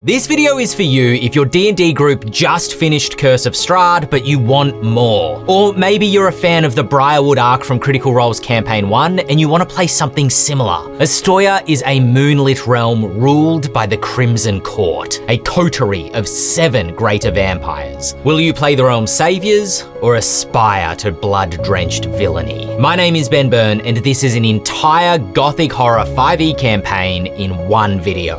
This video is for you if your D&D group just finished Curse of Strahd, but you want more. Or maybe you're a fan of the Briarwood arc from Critical Role's Campaign 1 and you want to play something similar. Astoria is a moonlit realm ruled by the Crimson Court, a coterie of 7 greater vampires. Will you play the realm's saviors or aspire to blood-drenched villainy? My name is Ben Byrne and this is an entire Gothic Horror 5e campaign in one video.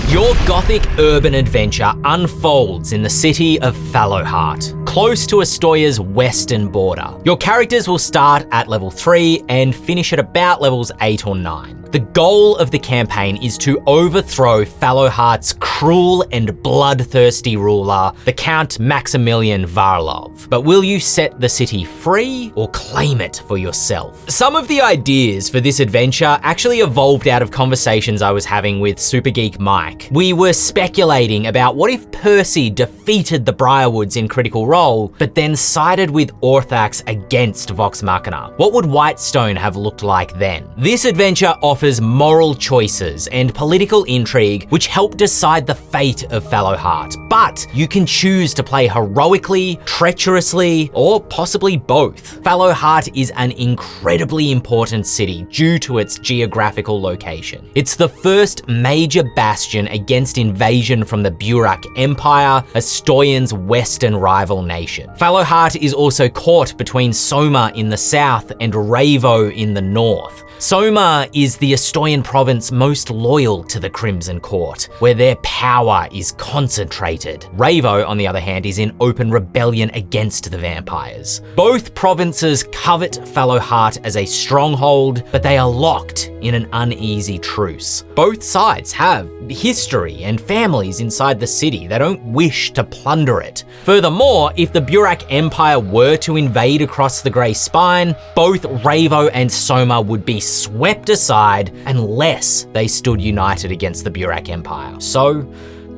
Your Gothic urban adventure unfolds in the city of Fallowheart, close to Astoria's western border. Your characters will start at level 3 and finish at about levels 8 or 9. The goal of the campaign is to overthrow Fallowheart's cruel and bloodthirsty ruler, the Count Maximilian Varlov. But will you set the city free or claim it for yourself? Some of the ideas for this adventure actually evolved out of conversations I was having with Super Geek Mike. We were speculating about what if Percy defeated the Briarwoods in Critical Role, but then sided with Orthax against Vox Machina. What would Whitestone have looked like then? This adventure offers moral choices and political intrigue which help decide the fate of Fallowheart, but you can choose to play heroically, treacherously, or possibly both. Fallowheart is an incredibly important city due to its geographical location. It's the first major bastion against invasion from the Burak Empire, Asturian's western rival nation. Fallowheart is also caught between Soma in the south and Ravo in the north. Soma is the Asturian province most loyal to the Crimson Court, where their power is concentrated. Ravo, on the other hand, is in open rebellion against the vampires. Both provinces covet Fallowheart as a stronghold, but they are locked in an uneasy truce. Both sides have history and families inside the city. They don't wish to plunder it. Furthermore, if the Burak Empire were to invade across the Grey Spine, both Ravo and Soma would be swept aside unless they stood united against the Burak Empire. So,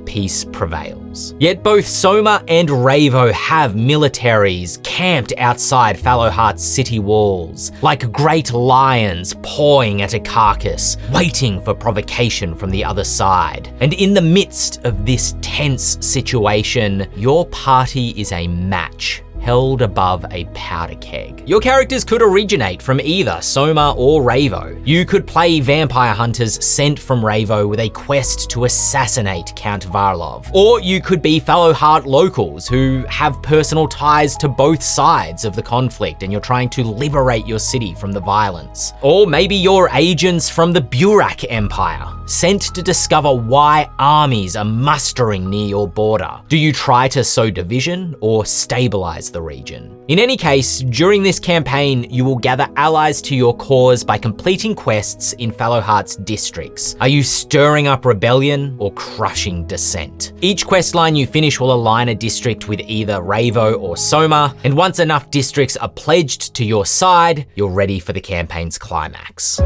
peace prevails. Yet both Soma and Ravo have militaries camped outside Fallowheart's city walls, like great lions pawing at a carcass, waiting for provocation from the other side. And in the midst of this tense situation, your party is a match held above a powder keg. Your characters could originate from either Soma or Ravo. You could play vampire hunters sent from Ravo with a quest to assassinate Count Varlov. Or you could be Fallowheart locals who have personal ties to both sides of the conflict and you're trying to liberate your city from the violence. Or maybe you're agents from the Burak Empire, sent to discover why armies are mustering near your border. Do you try to sow division or stabilize the region? In any case, during this campaign, you will gather allies to your cause by completing quests in Fallowheart's districts. Are you stirring up rebellion or crushing dissent? Each quest line you finish will align a district with either Ravo or Soma, and once enough districts are pledged to your side, you're ready for the campaign's climax.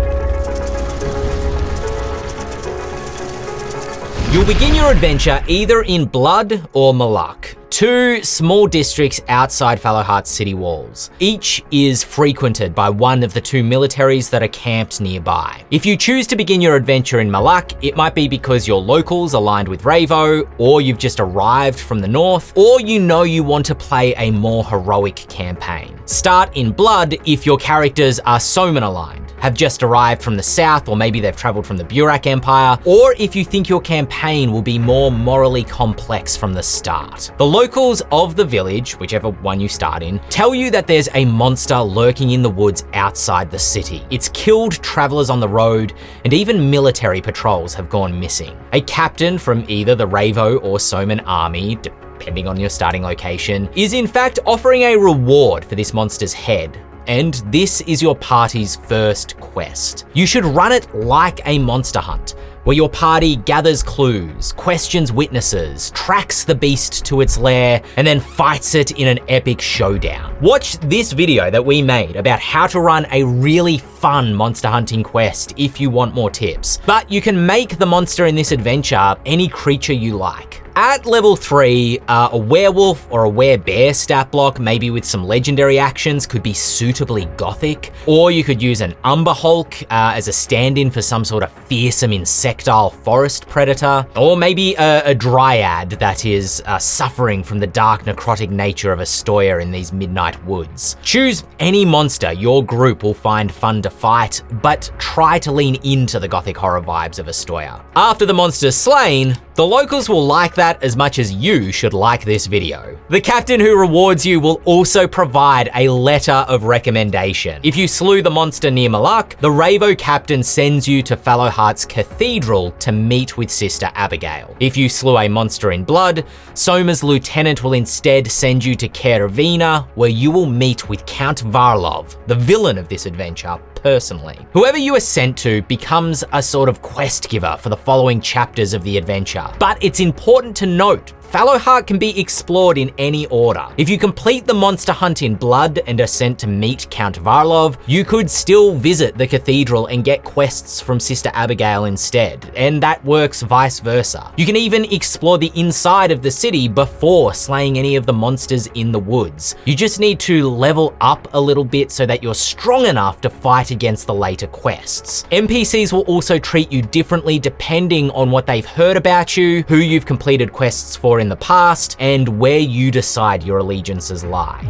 You'll begin your adventure either in Blood or Malak, 2 small districts outside Fallowheart's city walls. Each is frequented by one of the 2 militaries that are camped nearby. If you choose to begin your adventure in Malak, it might be because your locals aligned with Ravo, or you've just arrived from the north, or you know you want to play a more heroic campaign. Start in Blood if your characters are Soman aligned, have just arrived from the south, or maybe they've traveled from the Burak Empire, or if you think your campaign will be more morally complex from the start. The locals of the village, whichever one you start in, tell you that there's a monster lurking in the woods outside the city. It's killed travelers on the road, and even military patrols have gone missing. A captain from either the Ravo or Soman army, depending on your starting location, is in fact offering a reward for this monster's head. And this is your party's first quest. You should run it like a monster hunt, where your party gathers clues, questions witnesses, tracks the beast to its lair, and then fights it in an epic showdown. Watch this video that we made about how to run a really fun monster hunting quest if you want more tips. But you can make the monster in this adventure any creature you like. At level 3, a werewolf or a werebear stat block, maybe with some legendary actions, could be suitably gothic, or you could use an Umber Hulk as a stand-in for some sort of fearsome insectile forest predator, or maybe a dryad that is suffering from the dark necrotic nature of Astoya in these midnight woods. Choose any monster your group will find fun to fight, but try to lean into the gothic horror vibes of Astoya. After the monster's slain, the locals will like that as much as you should like this video. The captain who rewards you will also provide a letter of recommendation. If you slew the monster near Malak, the Ravo captain sends you to Fallowheart's Cathedral to meet with Sister Abigail. If you slew a monster in blood, Soma's lieutenant will instead send you to Kervina, where you will meet with Count Varlov, the villain of this adventure, personally. Whoever you are sent to becomes a sort of quest giver for the following chapters of the adventure. But it's important to note, Fallowheart can be explored in any order. If you complete the monster hunt in blood and are sent to meet Count Varlov, you could still visit the cathedral and get quests from Sister Abigail instead, and that works vice versa. You can even explore the inside of the city before slaying any of the monsters in the woods. You just need to level up a little bit so that you're strong enough to fight against the later quests. NPCs will also treat you differently depending on what they've heard about you, who you've completed quests for in the past, and where you decide your allegiances lie.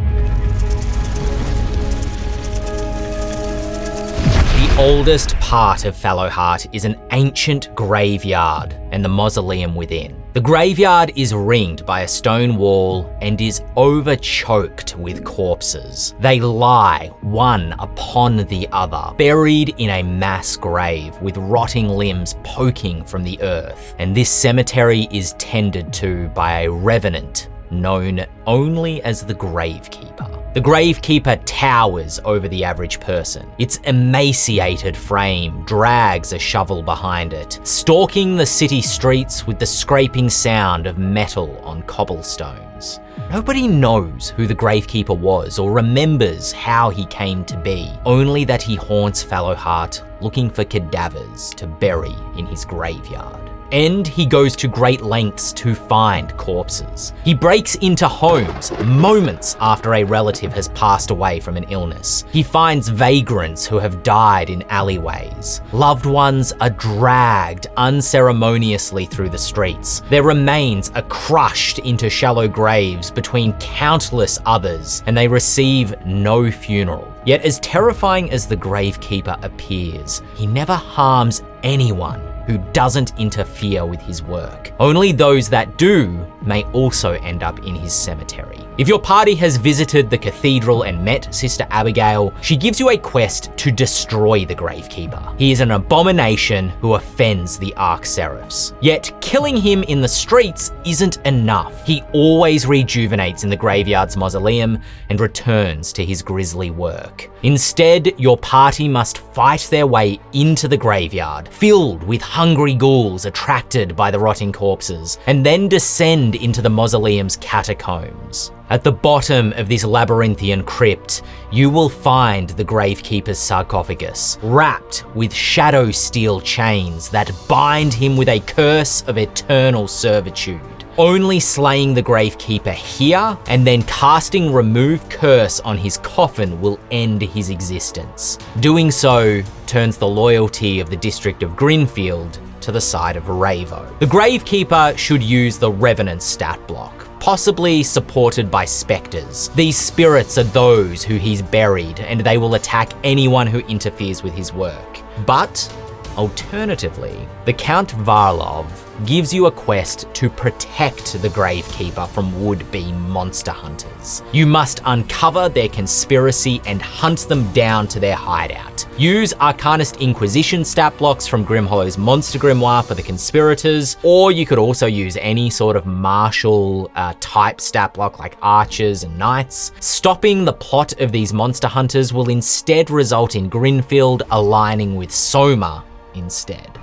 The oldest part of Fallowheart is an ancient graveyard and the mausoleum within. The graveyard is ringed by a stone wall and is over-choked with corpses. They lie one upon the other, buried in a mass grave with rotting limbs poking from the earth. And this cemetery is tended to by a revenant known only as the Gravekeeper. The Gravekeeper towers over the average person. Its emaciated frame drags a shovel behind it, stalking the city streets with the scraping sound of metal on cobblestones. Nobody knows who the Gravekeeper was or remembers how he came to be, only that he haunts Fallowheart looking for cadavers to bury in his graveyard. And he goes to great lengths to find corpses. He breaks into homes moments after a relative has passed away from an illness. He finds vagrants who have died in alleyways. Loved ones are dragged unceremoniously through the streets. Their remains are crushed into shallow graves between countless others, and they receive no funeral. Yet as terrifying as the Gravekeeper appears, he never harms anyone who doesn't interfere with his work. Only those that do may also end up in his cemetery. If your party has visited the cathedral and met Sister Abigail, she gives you a quest to destroy the Gravekeeper. He is an abomination who offends the Arch-Seraphs. Yet killing him in the streets isn't enough. He always rejuvenates in the graveyard's mausoleum and returns to his grisly work. Instead, your party must fight their way into the graveyard, filled with hungry ghouls attracted by the rotting corpses, and then descend into the mausoleum's catacombs. At the bottom of this labyrinthian crypt, you will find the Gravekeeper's sarcophagus, wrapped with shadow steel chains that bind him with a curse of eternal servitude. Only slaying the Gravekeeper here and then casting Remove Curse on his coffin will end his existence. Doing so turns the loyalty of the district of Grinfield to the side of Ravo. The Gravekeeper should use the Revenant stat block, possibly supported by specters. These spirits are those who he's buried, and they will attack anyone who interferes with his work. But alternatively, the Count Varlov gives you a quest to protect the Gravekeeper from would-be monster hunters. You must uncover their conspiracy and hunt them down to their hideout. Use Arcanist Inquisition stat blocks from Grimhollow's Monster Grimoire for the conspirators, or you could also use any sort of martial type stat block like archers and knights. Stopping the plot of these monster hunters will instead result in Grinfield aligning with Soma instead.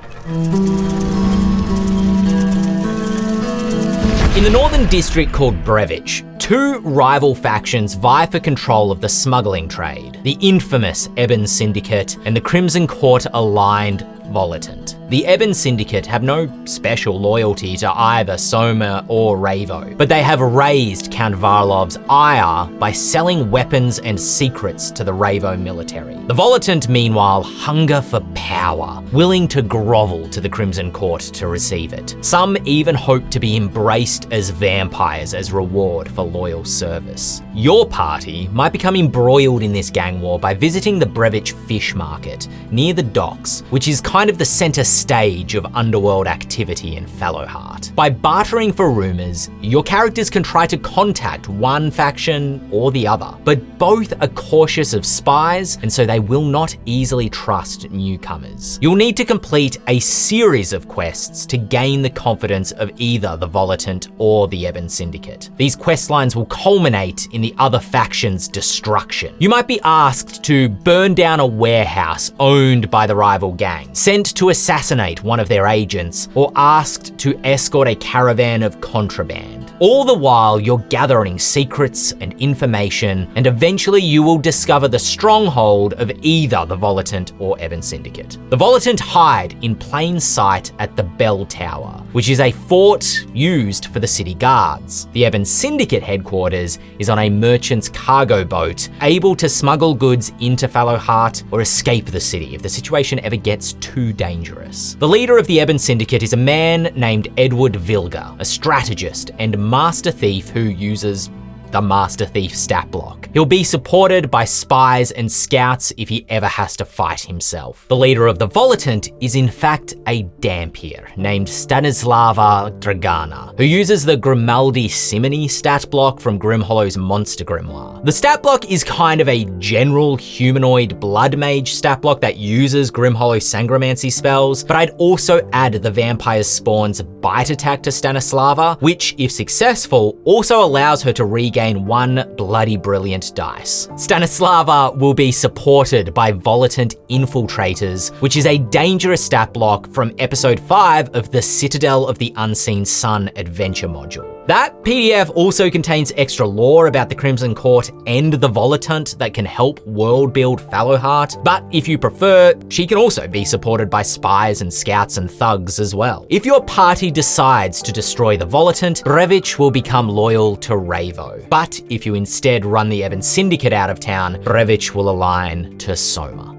In the northern district called Brevich, two rival factions vie for control of the smuggling trade. The infamous Ebon Syndicate and the Crimson Court aligned Volitant. The Ebon Syndicate have no special loyalty to either Soma or Ravo, but they have raised Count Varlov's ire by selling weapons and secrets to the Ravo military. The Volitant, meanwhile, hunger for power, willing to grovel to the Crimson Court to receive it. Some even hope to be embraced as vampires as reward for loyal service. Your party might become embroiled in this gang war by visiting the Brevich Fish Market near the docks, which is kind of the center stage of underworld activity in Fallowheart. By bartering for rumors, your characters can try to contact one faction or the other, but both are cautious of spies, and so they will not easily trust newcomers. You'll need to complete a series of quests to gain the confidence of either the Volitant or the Ebon Syndicate. These quest lines will culminate in the other faction's destruction. You might be asked to burn down a warehouse owned by the rival gang, sent to assassinate one of their agents, or asked to escort a caravan of contraband. All the while, you're gathering secrets and information, and eventually you will discover the stronghold of either the Volitant or Ebon Syndicate. The Volitant hide in plain sight at the Bell Tower, which is a fort used for the city guards. The Ebon Syndicate headquarters is on a merchant's cargo boat, able to smuggle goods into Fallowheart or escape the city if the situation ever gets too dangerous. The leader of the Ebon Syndicate is a man named Edward Vilga, a strategist and master thief who uses the Master Thief stat block. He'll be supported by spies and scouts if he ever has to fight himself. The leader of the Volitant is in fact a Dampier named Stanislava Dragana, who uses the Grimaldi Simony stat block from Grimhollow's Monster Grimoire. The stat block is kind of a general humanoid blood mage stat block that uses Grimhollow Sangromancy spells, but I'd also add the Vampire's Spawn's bite attack to Stanislava, which, if successful, also allows her to regain one bloody brilliant dice. Stanislava will be supported by Volitant Infiltrators, which is a dangerous stat block from episode 5 of the Citadel of the Unseen Sun adventure module. That PDF also contains extra lore about the Crimson Court and the Volitant that can help world build Fallowheart, but if you prefer, she can also be supported by spies and scouts and thugs as well. If your party decides to destroy the Volitant, Brevich will become loyal to Ravo. But if you instead run the Ebon Syndicate out of town, Brevich will align to Soma.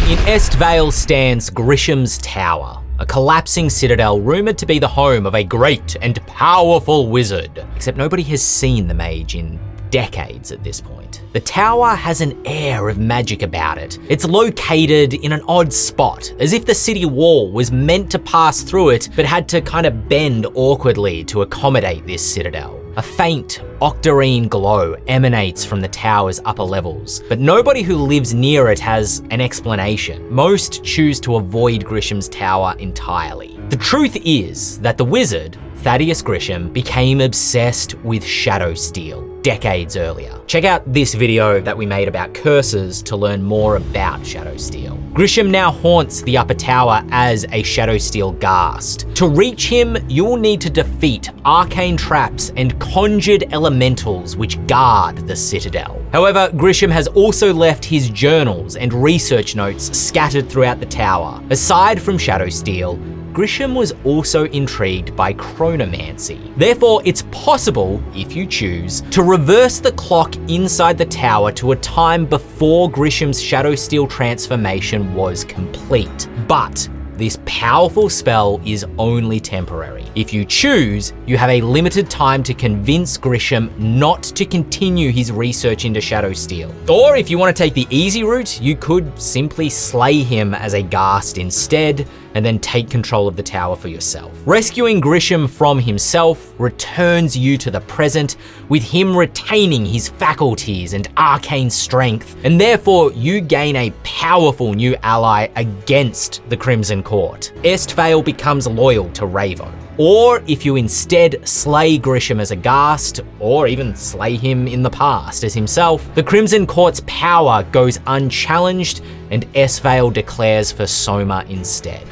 In Estvale stands Grisham's Tower, a collapsing citadel rumored to be the home of a great and powerful wizard. Except nobody has seen the mage in decades at this point. The tower has an air of magic about it. It's located in an odd spot, as if the city wall was meant to pass through it, but had to kind of bend awkwardly to accommodate this citadel. A faint octarine glow emanates from the tower's upper levels, but nobody who lives near it has an explanation. Most choose to avoid Grisham's tower entirely. The truth is that the wizard, Thaddeus Grisham, became obsessed with shadow steel decades earlier. Check out this video that we made about curses to learn more about shadow steel. Grisham now haunts the upper tower as a shadow steel ghast. To reach him, you will need to defeat arcane traps and conjured elementals which guard the citadel. However, Grisham has also left his journals and research notes scattered throughout the tower. Aside from shadow steel, Grisham was also intrigued by chronomancy. Therefore, it's possible, if you choose, to reverse the clock inside the tower to a time before Grisham's shadow steel transformation was complete. But this powerful spell is only temporary. If you choose, you have a limited time to convince Grisham not to continue his research into shadow steel. Or if you want to take the easy route, you could simply slay him as a ghast instead, and then take control of the tower for yourself. Rescuing Grisham from himself returns you to the present, with him retaining his faculties and arcane strength, and therefore you gain a powerful new ally against the Crimson Court. Estvale becomes loyal to Ravo. Or if you instead slay Grisham as a ghast, or even slay him in the past as himself, the Crimson Court's power goes unchallenged and Estvale declares for Soma instead.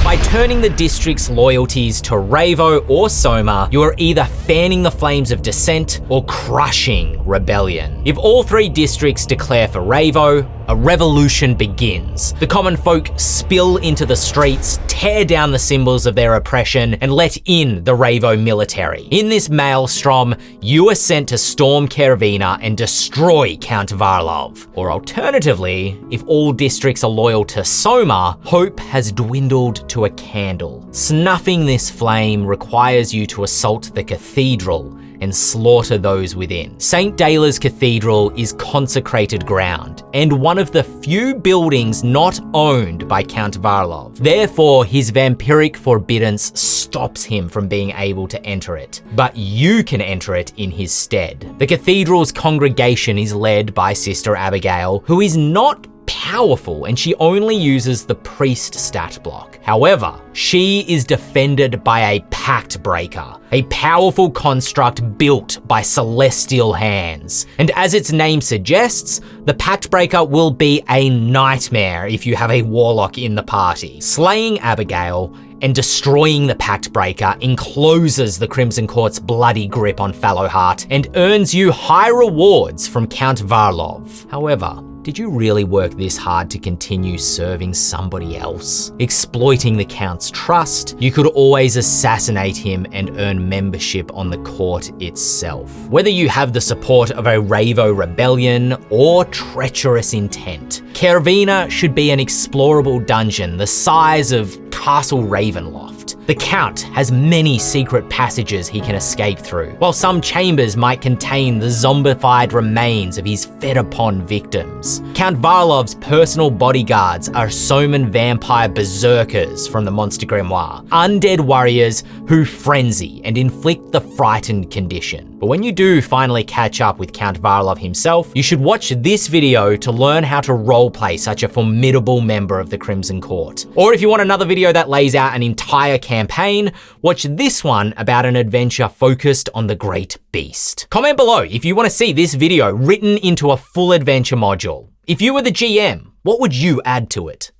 By turning the district's loyalties to Ravo or Soma, you are either fanning the flames of dissent or crushing rebellion. If all 3 districts declare for Ravo, a revolution begins. The common folk spill into the streets, tear down the symbols of their oppression, and let in the Ravo military. In this maelstrom, you are sent to storm Caravina and destroy Count Varlov. Or alternatively, if all districts are loyal to Soma, hope has dwindled to a candle. Snuffing this flame requires you to assault the Cathedral and slaughter those within. St. Dayla's Cathedral is consecrated ground, and one of the few buildings not owned by Count Varlov. Therefore, his vampiric forbiddance stops him from being able to enter it, but you can enter it in his stead. The cathedral's congregation is led by Sister Abigail, who is not powerful, and she only uses the priest stat block. However, she is defended by a pact breaker, a powerful construct built by celestial hands. And as its name suggests, the pact breaker will be a nightmare if you have a warlock in the party. Slaying Abigail and destroying the pact breaker encloses the Crimson Court's bloody grip on Fallowheart and earns you high rewards from Count Varlov. However, did you really work this hard to continue serving somebody else? Exploiting the Count's trust, you could always assassinate him and earn membership on the court itself. Whether you have the support of a Ravo rebellion or treacherous intent, Caravina should be an explorable dungeon the size of Castle Ravenloft. The Count has many secret passages he can escape through, while some chambers might contain the zombified remains of his fed-upon victims. Count Varlov's personal bodyguards are Soman vampire berserkers from the Monster Grimoire, undead warriors who frenzy and inflict the frightened condition. But when you do finally catch up with Count Varlov himself, you should watch this video to learn how to roleplay such a formidable member of the Crimson Court. Or if you want another video that lays out an entire campaign, watch this one about an adventure focused on the Great Beast. Comment below if you want to see this video written into a full adventure module. If you were the GM, what would you add to it?